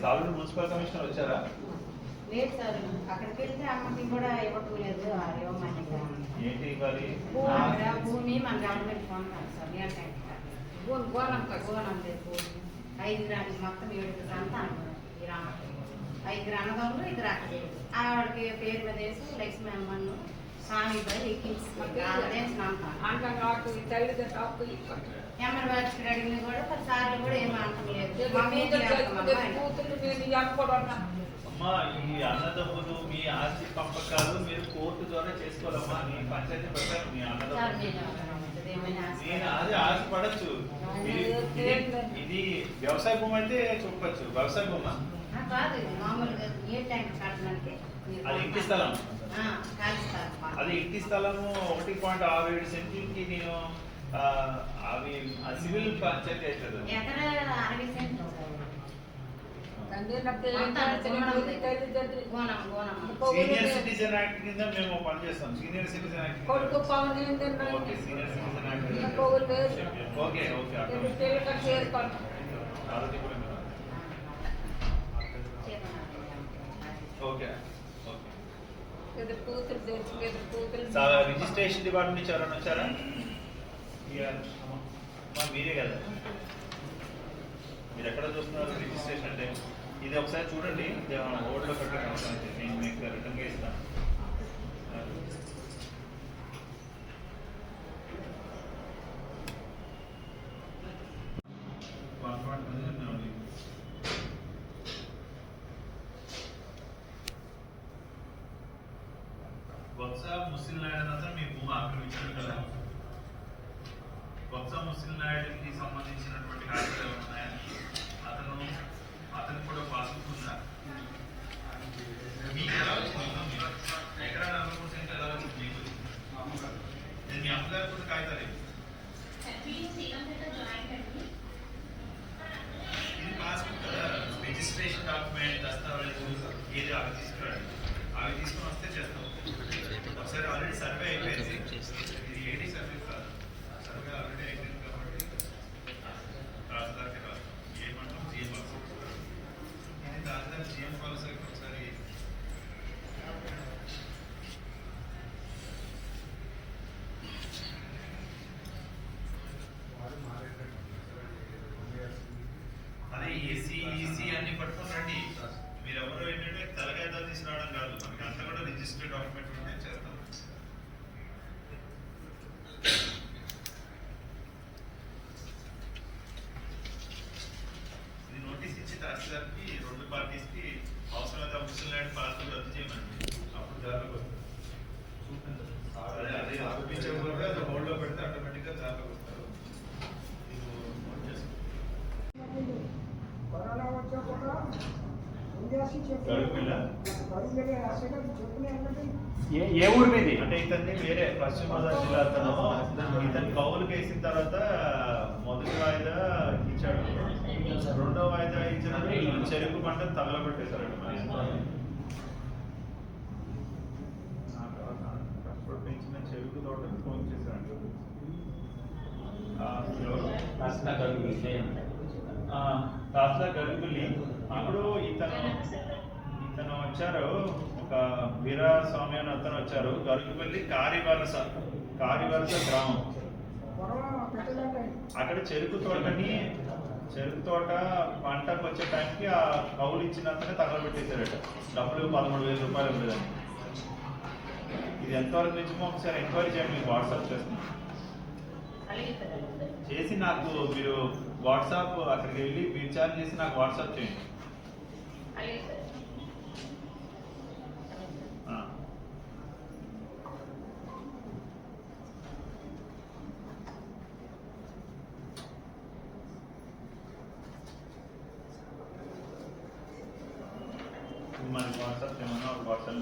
Saluru municipal commissioner వచ్చారా? లేదు sir, అక్కడికి వెళ్తే అమ్మకి కూడా ఇవ్వటం లేదు. ఏంటి ఇవ్వాలి? భూమి మన గవర్నమెంట్ కొన్నాను సార్. గోనం లేదు భూమి 5 గ్రాములు మొత్తం 7 గ్రాములు అనుకున్నాను. ఈ రామకి 5 గ్రాములు 2 అక్కడ ఆవిడకి పేరు మీద వేసి లక్ష్మీ అమ్మను స్వామి పై అడిగిన కూడా 10 సార్లు కూడా ఏమి అంటలేదు. అమ్మా, ఈ అన్నదమ్ములు మీ ఆస్తి పంపకాలు మీరు కోర్టు ద్వారా చేసుకోవాలమ్మా. మీ పంచాయతీ ప్రకారం మీ నేను అది ఆశపడచ్చు. ఇది వ్యవసాయ భూమి అయితే చెప్పచ్చు. వ్యవసాయ భూమా అది ఇంటి స్థలం. అది ఇంటి స్థలము 1.67 సెంట్లకి నేను అవి సివిల్ పంచాయతీ అవుతుంది. సీనియర్ సిటిజన్ యాక్ట్ కింద మేము పనిచేస్తాం. Senior citizen act senior citizen act okay okay registration department నుంచి ఎవరైనా వచ్చారా? మీరే కదా. మీరు ఎక్కడ చూస్తున్నారు రిజిస్ట్రేషన్ అంటే? ఇది ఒకసారి చూడండి, ఓల్డ్లో పెట్టండి. నేను మీకు రిటర్న్గా ఇస్తాను. బొత్స ముస్లిం నాయుడు అతను మీ భూమి ఆక్రమించారు కదా. బొత్స ముస్లిం నాయుడికి సంబంధించినటువంటి కార్యక్రమాలు ఉన్నాయని అతను కూడా పాస్బుక్ ఉందా? మీకు ఎలా వచ్చింది? ఎకరా 40% ఎలా వచ్చింది మీకు? నేను మీ అమ్మగారు కూడా కాగితాలు ఇది పాస్బుక్ కదా. రిజిస్ట్రేషన్ డాక్యుమెంట్ దస్తావేజు ఏది అవి తీసుకురండి. అవి తీసుకుని వస్తే చేస్తాం. ఒకసారి ఆల్రెడీ సర్వే అయిపోయింది. ఇది ఏడీ సర్వే కాదు, సర్వే ఆల్రెడీ అయిపోయింది కాబట్టి తహసీల్దార్కి రాదు. ఏమంటాం జిఎం పాలసీ. ఇది తహసీల్దార్ జిఎం పాలసీకి ఒకసారి అదే ఏసీ ఈసీ అన్ని పట్టుకుని రండి. మీరెవరో ఏంటంటే తలకాయతో తీసుకురావడం కాదు, మనకి అంతా కూడా రిజిస్టర్డ్ డాక్యుమెంట్ ఉంటే చేస్తాం. ఇది నోటీస్ ఇచ్చి తహసీల్దార్కి 2 పార్టీస్కి అవసరమైతే ముస్లిం ల్యాండ్ పాస్బుక్ రద్దు చేయమండి. అప్పుడు దారిలోకి వస్తుంది. అదే చూపించకపోతే అది హోల్డ్లో పెడితే ఆటోమేటిక్గా దారిలోకి వస్తారు. ఏ ఊరు మీది అంటే? ఇతన్ని వేరే పశ్చిమ గోదావరి జిల్లా. ఇతను కౌలుకి వేసిన తర్వాత మొదటి వాయిదా ఇచ్చాడు, 2వ వాయిదా ఇచ్చిన చెరుకు పంట తగలబెట్టేశాడు. పెంచిన చెరుకు తోటను ఫోన్ చేశాడు. రాష్ట్ర గరుగులి. అప్పుడు ఇతను వచ్చారు, ఒక వీరస్వామి అని అతను వచ్చారు. గరుగుపల్లి కారివలస గ్రామం. అక్కడ చెరుకు తోట పంటకు వచ్చే టైంకి ఆ కౌలు ఇచ్చినంతనే తగలబెట్టేశారట. డబ్బులు 13,000 రూపాయలు ఉండేదని. ఇది ఎంతవరకు నిజమో ఒకసారి ఎంక్వైరీ చేయండి. మీకు వాట్సాప్ చేస్తున్నాను. చేసి నాకు మీరు వాట్సాప్ అక్కడికి వెళ్ళి రీఛార్జ్ చేసి నాకు వాట్సాప్ చేయండి. మరి వాట్సాప్ ఏమన్నా వాట్సాప్